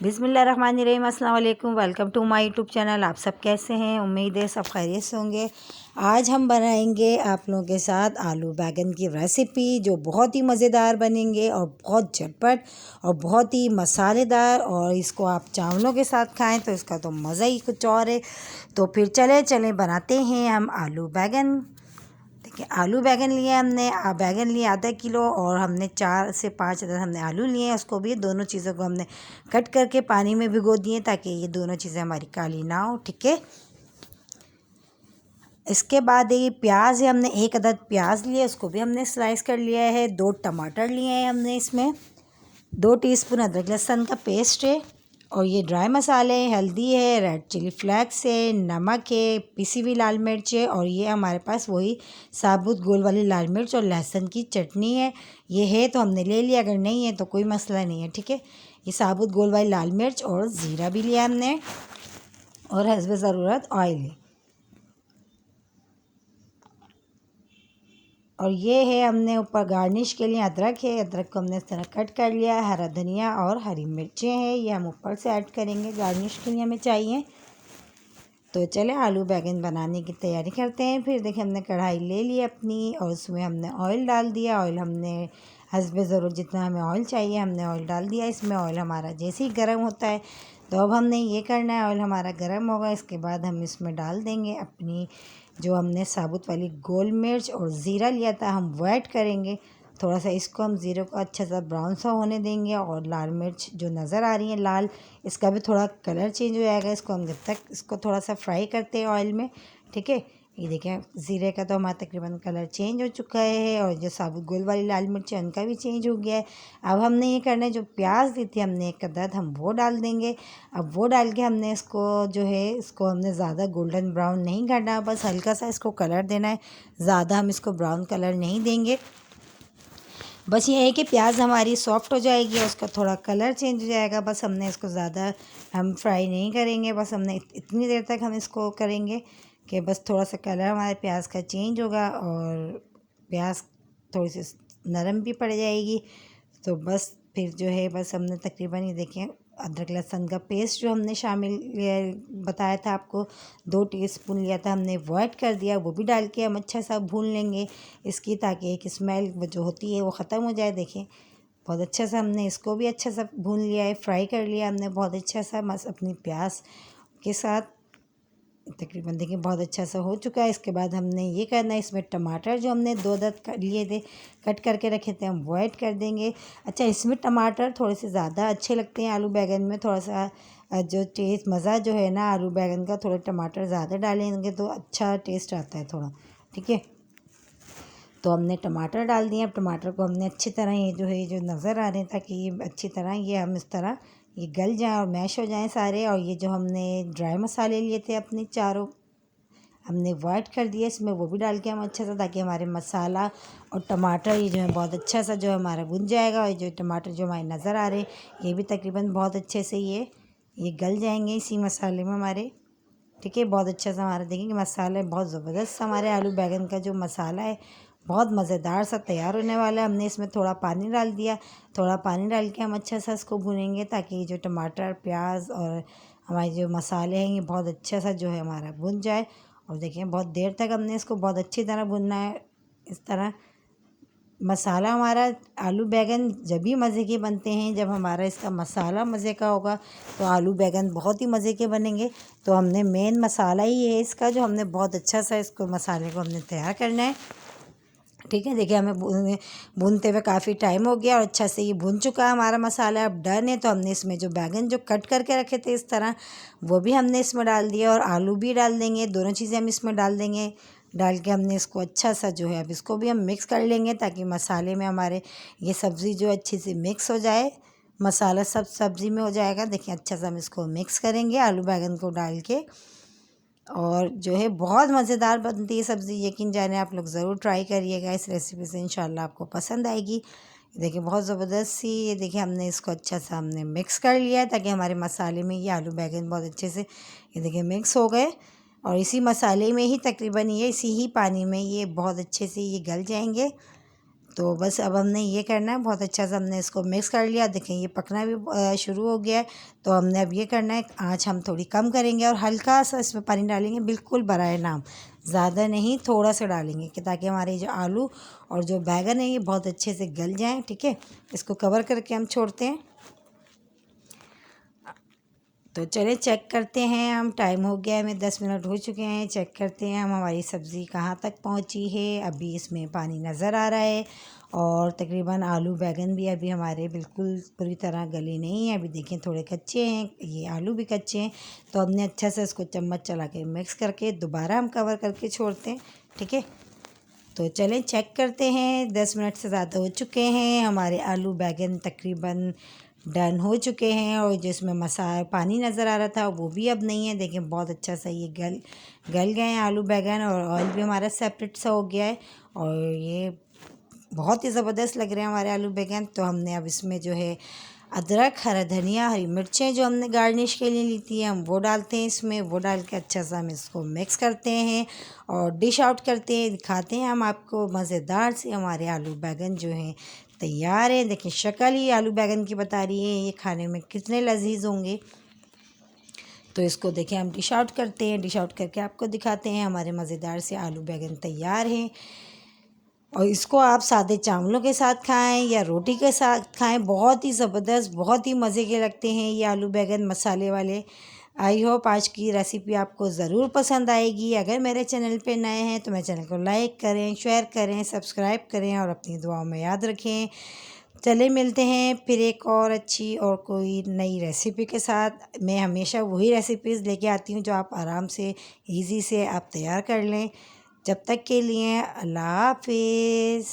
बिस्मिल्लाहिर्रहमानिर्रहीम, अस्सलाम वालेकुम। Welcome to my YouTube channel. आप सब कैसे हैं? उम्मीद है सब खैरियत से होंगे। आज हम बनाएंगे आप लोगों के साथ आलू बैंगन की रेसिपी, जो बहुत ही मज़ेदार बनेंगे और बहुत झटपट और बहुत ही मसालेदार। और इसको आप चावलों के साथ खाएं तो इसका तो मज़ा ही कुछ और है। तो फिर चले बनाते हैं हम आलू बैंगन। देखिए, आलू बैंगन लिए हमने, बैंगन लिए आधा किलो, और हमने 4 से 5 अदद हमने आलू लिए हैं। उसको भी दोनों चीज़ों को हमने कट करके पानी में भिगो दिए ताकि ये दोनों चीज़ें हमारी काली ना हो। ठीक है। इसके बाद ये प्याज है, हमने 1 अदद प्याज लिए, उसको भी हमने स्लाइस कर लिया है। 2 टमाटर लिए हैं हमने, इसमें 2 टीस्पून अदरक लहसुन का पेस्ट है, और ये ड्राई मसाले, हल्दी है, रेड चिली फ्लेक्स है, नमक है, पिसी हुई लाल मिर्च है, और ये हमारे पास वही साबुत गोल वाली लाल मिर्च और लहसुन की चटनी है। ये है तो हमने ले लिया, अगर नहीं है तो कोई मसला नहीं है। ठीक है। ये साबुत गोल वाली लाल मिर्च और ज़ीरा भी लिया हमने, और हस्ब ज़रूरत ऑयल है। और ये है हमने ऊपर गार्निश के लिए अदरक है, अदरक को हमने इस तरह कट कर लिया है। हरा धनिया और हरी मिर्चें हैं, ये हम ऊपर से ऐड करेंगे, गार्निश के लिए हमें चाहिए। तो चले आलू बैंगन बनाने की तैयारी करते हैं। फिर देखिए, हमने कढ़ाई ले ली अपनी, और उसमें हमने ऑयल डाल दिया। ऑयल हमने हस्ब ज़रूरत जितना हमें ऑयल चाहिए हमने ऑयल डाल दिया इसमें। ऑयल हमारा जैसे ही गर्म होता है तो अब हमने ये करना है, ऑयल हमारा गर्म होगा, इसके बाद हम इसमें डाल देंगे अपनी जो हमने साबुत वाली गोल मिर्च और ज़ीरा लिया था, हम वो ऐड करेंगे। थोड़ा सा इसको हम ज़ीरे को अच्छा सा ब्राउन सा होने देंगे, और लाल मिर्च जो नज़र आ रही है लाल, इसका भी थोड़ा कलर चेंज हो जाएगा। इसको हम जब तक इसको थोड़ा सा फ्राई करते हैं ऑयल में। ठीक है। ये देखें, ज़ीरे का तो हमारा तकरीबन कलर चेंज हो चुका है, और जो साबुत गोल वाली लाल मिर्च है उनका भी चेंज हो गया है। अब हमने ये करना है, जो प्याज दी थी हमने 1 अदद, हम वो डाल देंगे। अब वो डाल के हमने इसको जो है, इसको हमने ज़्यादा गोल्डन ब्राउन नहीं करना, बस हल्का सा इसको कलर देना है। ज़्यादा हम इसको ब्राउन कलर नहीं देंगे। बस ये है कि प्याज हमारी सॉफ्ट हो जाएगी और उसका थोड़ा कलर चेंज हो जाएगा। बस हमने इसको ज़्यादा हम फ्राई नहीं करेंगे, बस हमने इतनी देर तक हम इसको करेंगे कि बस थोड़ा सा कलर हमारे प्याज का चेंज होगा और प्याज थोड़ी सी नरम भी पड़ जाएगी। तो बस फिर जो है, बस हमने तकरीबन ये देखें, अदरक लहसुन का पेस्ट जो हमने बताया था आपको, 2 टीस्पून लिया था हमने, वो ऐड कर दिया। वो भी डाल के हम अच्छा सा भून लेंगे इसकी, ताकि एक स्मेल जो होती है वो ख़त्म हो जाए। देखें, बहुत अच्छा सा हमने इसको भी अच्छा सा भून लिया है, फ्राई कर लिया हमने बहुत अच्छा सा अपनी प्याज के साथ। तकरीबन देखिए बहुत अच्छा सा हो चुका है। इसके बाद हमने ये करना है, इसमें टमाटर जो हमने 2 अदद लिए थे, कट करके रखे थे, हम वो ऐड कर देंगे। अच्छा, इसमें टमाटर थोड़े से ज़्यादा अच्छे लगते हैं आलू बैंगन में। थोड़ा सा जो टेस्ट मज़ा जो है ना आलू बैंगन का, थोड़े टमाटर ज़्यादा डालेंगे तो अच्छा टेस्ट आता है थोड़ा। ठीक है। तो हमने टमाटर डाल दिए। अब टमाटर को हमने अच्छी तरह, ये जो है जो नज़र आ रहे हैं, ताकि ये अच्छी तरह ये हम इस तरह ये गल जाएँ और मैश हो जाएँ सारे। और ये जो हमने ड्राई मसाले लिए थे अपने चारों, हमने वो ऐड कर दिया इसमें, वो भी डाल के हम अच्छा सा, ताकि हमारे मसाला और टमाटर ये जो है बहुत अच्छा सा जो है हमारा भुन जाएगा। और जो टमाटर जो हमारे नज़र आ रहे हैं, ये भी तकरीबन बहुत अच्छे से ये गल जाएंगे इसी मसाले में हमारे। ठीक है। बहुत अच्छा सा हमारा देखेंगे मसाला बहुत ज़बरदस्त हमारे आलू बैंगन का जो मसाला है, बहुत मज़ेदार सा तैयार होने वाला है। हमने इसमें थोड़ा पानी डाल दिया, थोड़ा पानी डाल के हम अच्छा सा इसको भुनेंगे, ताकि जो टमाटर, प्याज और हमारे जो मसाले हैं ये बहुत अच्छा सा जो है हमारा भुन जाए। और देखिए, बहुत देर तक हमने इसको बहुत अच्छी तरह भुनना है। इस तरह मसाला हमारा, आलू बैंगन जब भी मज़े के बनते हैं जब हमारा इसका मसाला मज़े का होगा, तो आलू बैंगन बहुत ही मज़े के बनेंगे। तो हमने मेन मसाला ही है इसका, जो हमने बहुत अच्छा सा इसको मसाले को हमने तैयार करना है। ठीक है। देखिए, हमें भूनते हुए काफ़ी टाइम हो गया और अच्छा से ये भुन चुका है हमारा मसाला। अब डन है। तो हमने इसमें जो बैंगन जो कट करके रखे थे इस तरह, वो भी हमने इसमें डाल दिया, और आलू भी डाल देंगे, दोनों चीज़ें हम इसमें डाल देंगे। डाल के हमने इसको अच्छा सा जो है, अब इसको भी हम मिक्स कर लेंगे, ताकि मसाले में हमारे ये सब्ज़ी जो अच्छी सी मिक्स हो जाए। मसाला सब सब्ज़ी में हो जाएगा। देखिए, अच्छा सा हम इसको मिक्स करेंगे आलू बैंगन को डाल के, और जो है बहुत मज़ेदार बनती है सब्ज़ी। यकीन जाने आप लोग ज़रूर ट्राई करिएगा इस रेसिपी से, इंशाल्लाह आपको पसंद आएगी। देखिए, बहुत ज़बरदस्त सी, ये देखिए हमने इसको अच्छा सा हमने मिक्स कर लिया है, ताकि हमारे मसाले में ये आलू बैंगन बहुत अच्छे से ये देखिए मिक्स हो गए। और इसी मसाले में ही तकरीबन ये इसी ही पानी में ये बहुत अच्छे से ये गल जाएंगे। तो बस अब हमने ये करना है, बहुत अच्छा सा हमने इसको मिक्स कर लिया। देखें ये पकना भी शुरू हो गया है। तो हमने अब ये करना है, आँच हम थोड़ी कम करेंगे और हल्का सा इसमें पानी डालेंगे, बिल्कुल बराए नाम, ज़्यादा नहीं, थोड़ा सा डालेंगे कि ताकि हमारे जो आलू और जो बैगन है ये बहुत अच्छे से गल जाएँ। ठीक है, इसको कवर करके हम छोड़ते हैं। तो चले चेक करते हैं हम, टाइम हो गया है, हमें 10 मिनट हो चुके हैं। चेक करते हैं हम हमारी सब्ज़ी कहाँ तक पहुँची है। अभी इसमें पानी नज़र आ रहा है और तकरीबन आलू बैगन भी अभी हमारे बिल्कुल पूरी तरह गले नहीं हैं। अभी देखें थोड़े कच्चे हैं, ये आलू भी कच्चे हैं। तो हमने अच्छा से इसको चम्मच चला के मिक्स करके दोबारा हम कवर करके छोड़ते हैं। ठीक है, तो चलें चेक करते हैं। 10 मिनट से ज़्यादा हो चुके हैं, हमारे आलू बैगन तकरीबन डन हो चुके हैं और जिसमें मसाला पानी नज़र आ रहा था वो भी अब नहीं है। देखें बहुत अच्छा सा ये गल गए हैं आलू बैगन और ऑयल भी हमारा सेपरेट सा हो गया है और ये बहुत ही ज़बरदस्त लग रहे हैं हमारे आलू बैगन। तो हमने अब इसमें जो है अदरक, हरा धनिया, हरी मिर्चें जो हमने गार्निश के लिए ली थी हम वो डालते हैं इसमें। वो डाल के अच्छा सा हम इसको मिक्स करते हैं और डिश आउट करते हैं, दिखाते हैं हम आपको मज़ेदार से हमारे आलू बैगन जो हैं तैयार है। देखिए शक्ल ही आलू बैगन की बता रही है ये खाने में कितने लजीज होंगे। तो इसको देखें हम डिश आउट करते हैं, डिश आउट करके आपको दिखाते हैं हमारे मज़ेदार से आलू बैगन तैयार हैं। और इसको आप सादे चावलों के साथ खाएं या रोटी के साथ खाएं, बहुत ही ज़बरदस्त, बहुत ही मज़े के लगते हैं ये आलू बैगन मसाले वाले। आई होप आज की रेसिपी आपको ज़रूर पसंद आएगी। अगर मेरे चैनल पे नए हैं तो मेरे चैनल को लाइक करें, शेयर करें, सब्सक्राइब करें और अपनी दुआओं में याद रखें। चले मिलते हैं फिर एक और अच्छी और कोई नई रेसिपी के साथ। मैं हमेशा वही रेसिपीज़ लेके आती हूँ जो आप आराम से इजी से आप तैयार कर लें। जब तक के लिए अल्लाह हाफिज़।